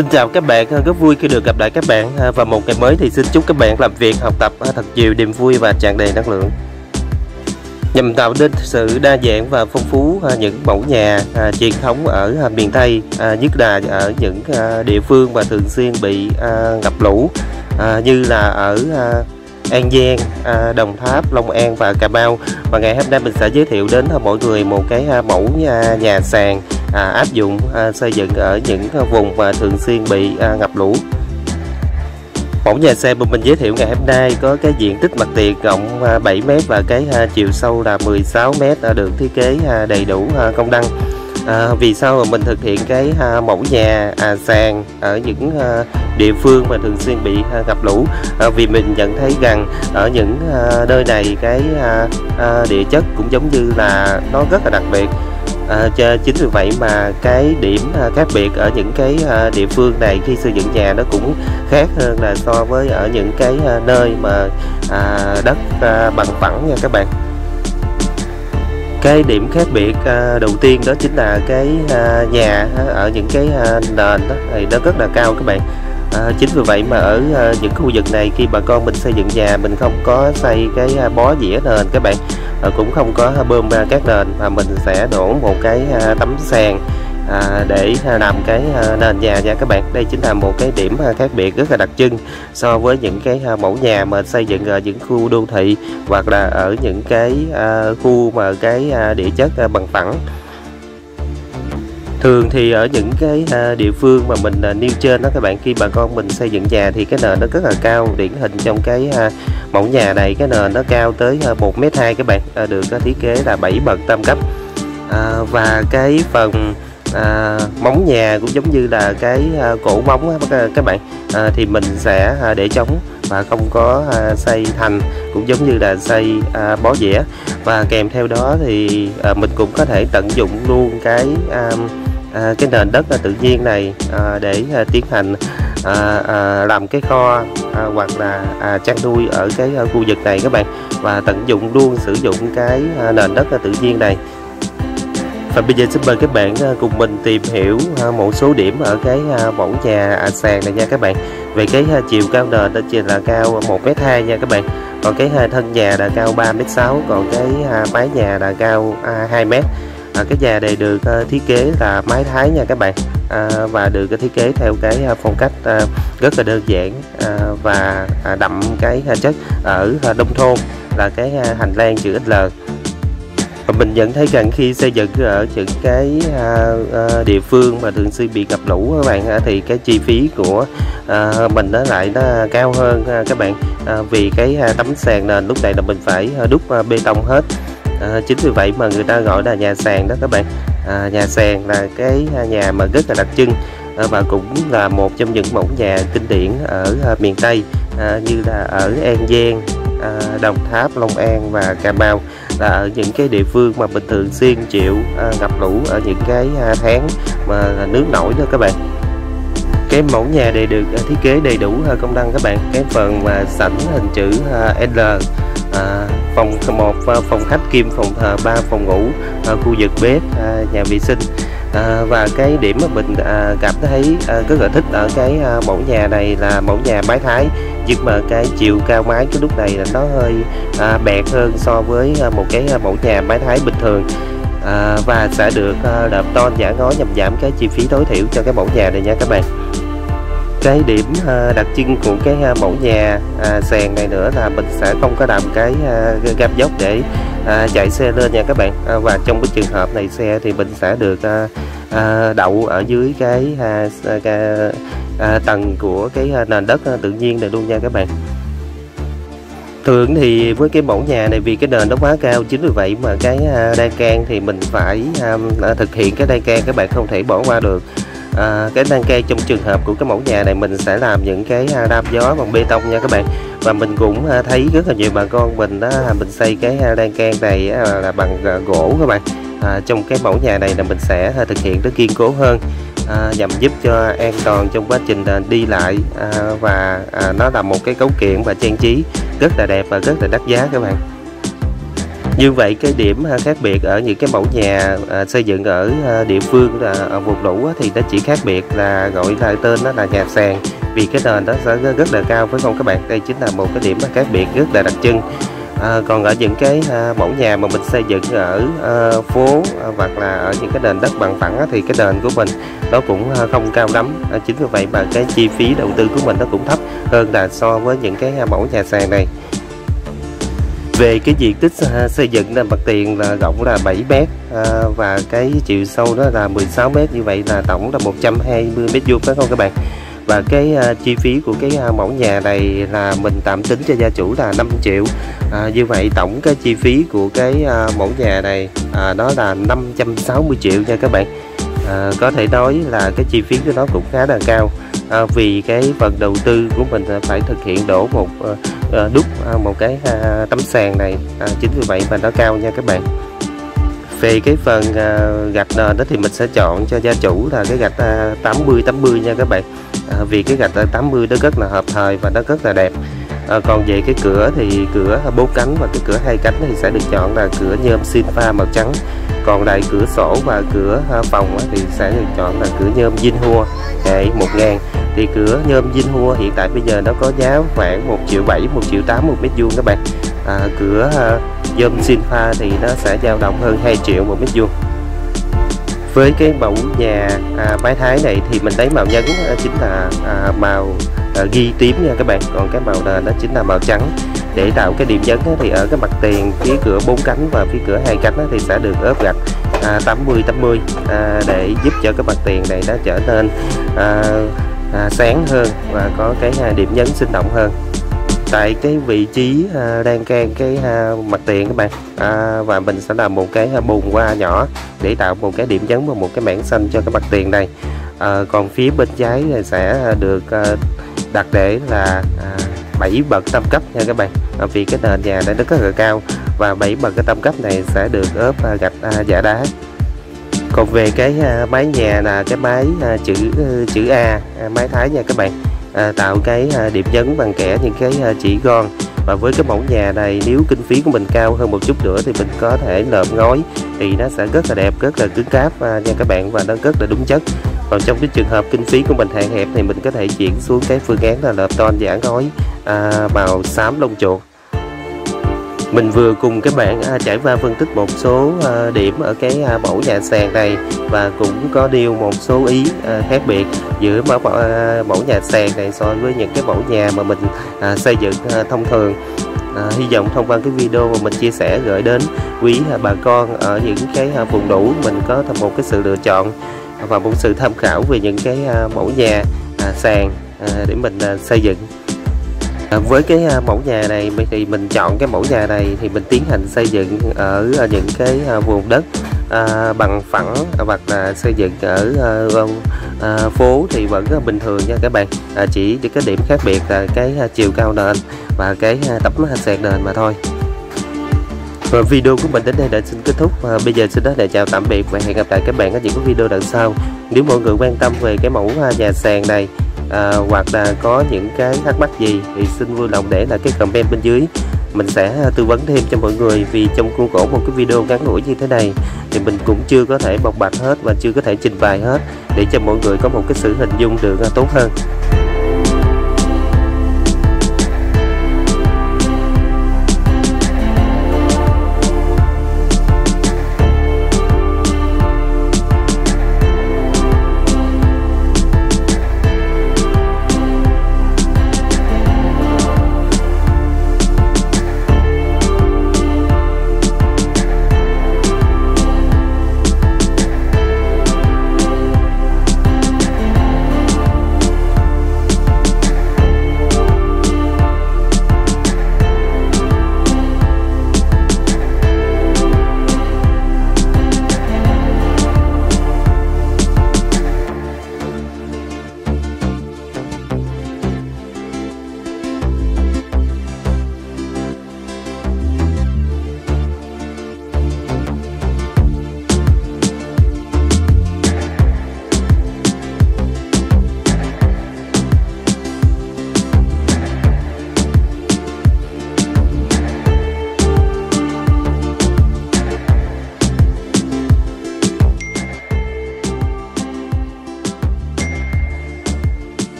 Xin chào các bạn, rất vui khi được gặp lại các bạn và một ngày mới thì xin chúc các bạn làm việc, học tập thật nhiều niềm vui và tràn đầy năng lượng. Nhằm tạo nên sự đa dạng và phong phú những mẫu nhà truyền thống ở miền Tây, nhất là ở những địa phương mà thường xuyên bị ngập lũ như là ở An Giang, Đồng Tháp, Long An và Cà Mau. Và ngày hôm nay mình sẽ giới thiệu đến mọi người một cái mẫu nhà sàn áp dụng xây dựng ở những vùng mà thường xuyên bị ngập lũ. Mẫu nhà sàn mà mình giới thiệu ngày hôm nay có cái diện tích mặt tiền rộng 7m và cái chiều sâu là 16m, được thiết kế đầy đủ công năng. Vì sao mà mình thực hiện cái mẫu nhà sàn ở những địa phương mà thường xuyên bị ngập lũ? Vì mình nhận thấy rằng ở những nơi này cái địa chất cũng giống như là nó rất là đặc biệt. Chính vì vậy mà cái điểm khác biệt ở những cái địa phương này khi xây dựng nhà nó cũng khác hơn là so với ở những cái nơi mà đất bằng phẳng nha các bạn. Cái điểm khác biệt đầu tiên đó chính là cái nhà ở những cái nền đó, thì nó rất là cao các bạn. Chính vì vậy mà ở những khu vực này khi bà con mình xây dựng nhà mình không có xây cái bó dĩa nền các bạn, cũng không có bơm ra các nền, mà mình sẽ đổ một cái tấm sàn để làm cái nền nhà nha các bạn. Đây chính là một cái điểm khác biệt rất là đặc trưng so với những cái mẫu nhà mà xây dựng ở những khu đô thị hoặc là ở những cái khu mà cái địa chất bằng phẳng. Thường thì ở những cái địa phương mà mình nêu trên đó các bạn, khi bà con mình xây dựng nhà thì cái nền nó rất là cao. Điển hình trong cái mẫu nhà này cái nền nó cao tới 1m2 các bạn, được thiết kế là 7 bậc tam cấp. Và cái phần móng nhà cũng giống như là cái cổ móng các bạn, thì mình sẽ để trống và không có xây thành, cũng giống như là xây bó dĩa. Và kèm theo đó thì mình cũng có thể tận dụng luôn cái nền đất tự nhiên này để tiến hành làm cái kho hoặc là chăn nuôi ở cái khu vực này các bạn, và tận dụng luôn sử dụng cái nền đất tự nhiên này. Và bây giờ xin mời các bạn cùng mình tìm hiểu một số điểm ở cái mẫu nhà sàn này nha các bạn. Về cái chiều cao nền đó chỉ là cao 1m2 nha các bạn. Còn cái thân nhà là cao 3m6, còn cái mái nhà là cao 2m. Cái nhà này được thiết kế là mái Thái nha các bạn, và được thiết kế theo cái phong cách rất là đơn giản và đậm cái chất ở nông thôn, là cái hành lang chữ L. Và mình nhận thấy rằng khi xây dựng ở những cái địa phương mà thường xuyên bị ngập lũ các bạn, thì cái chi phí của mình nó lại cao hơn các bạn, vì cái tấm sàn nền lúc này là mình phải đúc bê tông hết. Chính vì vậy mà người ta gọi là nhà sàn đó các bạn. Nhà sàn là cái nhà mà rất là đặc trưng và cũng là một trong những mẫu nhà kinh điển ở miền Tây, như là ở An Giang, Đồng Tháp, Long An và Cà Mau, là ở những cái địa phương mà mình thường xuyên chịu ngập lũ ở những cái tháng mà nước nổi đó các bạn. Cái mẫu nhà này được thiết kế đầy đủ công năng các bạn. Cái phần mà sảnh hình chữ L, phòng 1 phòng khách kim, phòng thờ 3 phòng ngủ, khu vực bếp, nhà vệ sinh. Và cái điểm mà mình cảm thấy rất là thích ở cái mẫu nhà này là mẫu nhà mái Thái, nhưng mà cái chiều cao mái cái lúc này là nó hơi bẹt hơn so với một cái mẫu nhà mái Thái bình thường, và sẽ được đợp tôn giả ngói nhằm giảm cái chi phí tối thiểu cho cái mẫu nhà này nha các bạn. Cái điểm đặc trưng của cái mẫu nhà sàn này nữa là mình sẽ không có làm cái gam dốc để chạy xe lên nha các bạn. Và trong cái trường hợp này xe thì mình sẽ được đậu ở dưới cái tầng của cái nền đất tự nhiên này luôn nha các bạn. Thường thì với cái mẫu nhà này vì cái nền nó quá cao, chính vì vậy mà cái đan can thì mình phải thực hiện cái đan can, các bạn không thể bỏ qua được. Cái đan can trong trường hợp của cái mẫu nhà này mình sẽ làm những cái đam gió bằng bê tông nha các bạn. Và mình cũng thấy rất là nhiều bà con mình mình xây cái đan can này là bằng gỗ các bạn. Trong cái mẫu nhà này là mình sẽ thực hiện nó kiên cố hơn, nhằm giúp cho an toàn trong quá trình đi lại, và nó là một cái cấu kiện và trang trí rất là đẹp và rất là đắt giá các bạn. Như vậy cái điểm khác biệt ở những cái mẫu nhà xây dựng ở địa phương ở vùng lũ thì nó chỉ khác biệt là gọi là tên nó là nhà sàn, vì cái nền đó sẽ rất là cao, phải không các bạn? Đây chính là một cái điểm khác biệt rất là đặc trưng. Còn ở những cái mẫu nhà mà mình xây dựng ở phố hoặc là ở những cái nền đất bằng phẳng thì cái nền của mình nó cũng không cao lắm. Chính vì vậy mà cái chi phí đầu tư của mình nó cũng thấp hơn là so với những cái mẫu nhà sàn này. Về cái diện tích xây dựng là mặt tiền là rộng là 7 m và cái chiều sâu đó là 16 m, như vậy là tổng là 120 m², phải không các bạn? Và cái chi phí của cái mẫu nhà này là mình tạm tính cho gia chủ là 5 triệu. Như vậy tổng cái chi phí của cái mẫu nhà này đó là 560 triệu nha các bạn. Có thể nói là cái chi phí của nó cũng khá là cao, vì cái phần đầu tư của mình phải thực hiện đổ đúc một cái tấm sàn này, chính vì vậy mà nó cao nha các bạn. Về cái phần gạch nền đó thì mình sẽ chọn cho gia chủ là cái gạch 80/80 nha các bạn, vì cái gạch 80 nó rất là hợp thời và nó rất là đẹp. Còn về cái cửa thì cửa 4 cánh và cái cửa 2 cánh thì sẽ được chọn là cửa nhôm xin pha màu trắng. Còn lại cửa sổ và cửa phòng thì sẽ được chọn là cửa nhôm Vinhua hệ 1000. Thì cửa nhôm Vinhua hiện tại bây giờ nó có giá khoảng 1,7 triệu, 1,8 triệu một m² các bạn. Cửa nhôm xin pha thì nó sẽ dao động hơn 2 triệu một m². Với cái mẫu nhà mái Thái này thì mình lấy màu nhấn chính là màu ghi tím nha các bạn, còn cái màu nền đó chính là màu trắng. Để tạo cái điểm nhấn thì ở cái mặt tiền phía cửa 4 cánh và phía cửa 2 cánh thì sẽ được ốp gạch 80/80 để giúp cho cái mặt tiền này nó trở nên sáng hơn và có cái điểm nhấn sinh động hơn. Tại cái vị trí đang can cái mặt tiền các bạn, và mình sẽ làm một cái bùn hoa nhỏ để tạo một cái điểm nhấn và một cái mảng xanh cho cái mặt tiền này. Còn phía bên trái thì sẽ được đặt để là 7 bậc tam cấp nha các bạn, vì cái nền nhà này nó rất là cao và 7 bậc cái tam cấp này sẽ được ốp gạch giả đá. Còn về cái mái nhà là cái mái chữ A, mái Thái nha các bạn, tạo cái điểm nhấn bằng kẻ những cái chỉ gon. Và với cái mẫu nhà này nếu kinh phí của mình cao hơn một chút nữa thì mình có thể lợp ngói thì nó sẽ rất là đẹp, rất là cứng cáp nha các bạn, và nó rất là đúng chất. Còn trong cái trường hợp kinh phí của mình hạn hẹp thì mình có thể chuyển xuống cái phương án là lợp tôn giả ngói màu xám lông chuột. Mình vừa cùng các bạn trải qua phân tích một số điểm ở cái mẫu nhà sàn này và cũng có nêu một số ý khác biệt giữa mẫu nhà sàn này so với những cái mẫu nhà mà mình xây dựng thông thường. Hy vọng thông qua cái video mà mình chia sẻ gửi đến quý bà con ở những cái vùng lũ mình có một cái sự lựa chọn và một sự tham khảo về những cái mẫu nhà sàn để mình xây dựng. Với cái mẫu nhà này thì mình chọn cái mẫu nhà này thì mình tiến hành xây dựng ở những cái vùng đất bằng phẳng hoặc là xây dựng ở phố thì vẫn bình thường nha các bạn, chỉ cái điểm khác biệt là cái chiều cao nền và cái tấm sàn nền mà thôi. Và video của mình đến đây đã xin kết thúc. Bây giờ xin nói lời chào tạm biệt và hẹn gặp lại các bạn ở những cái video lần sau. Nếu mọi người quan tâm về cái mẫu nhà sàn này hoặc là có những cái thắc mắc gì thì xin vui lòng để lại cái comment bên dưới, mình sẽ tư vấn thêm cho mọi người. Vì trong khuôn khổ một cái video ngắn ngủi như thế này thì mình cũng chưa có thể bộc bạch hết và chưa có thể trình bày hết để cho mọi người có một cái sự hình dung được tốt hơn.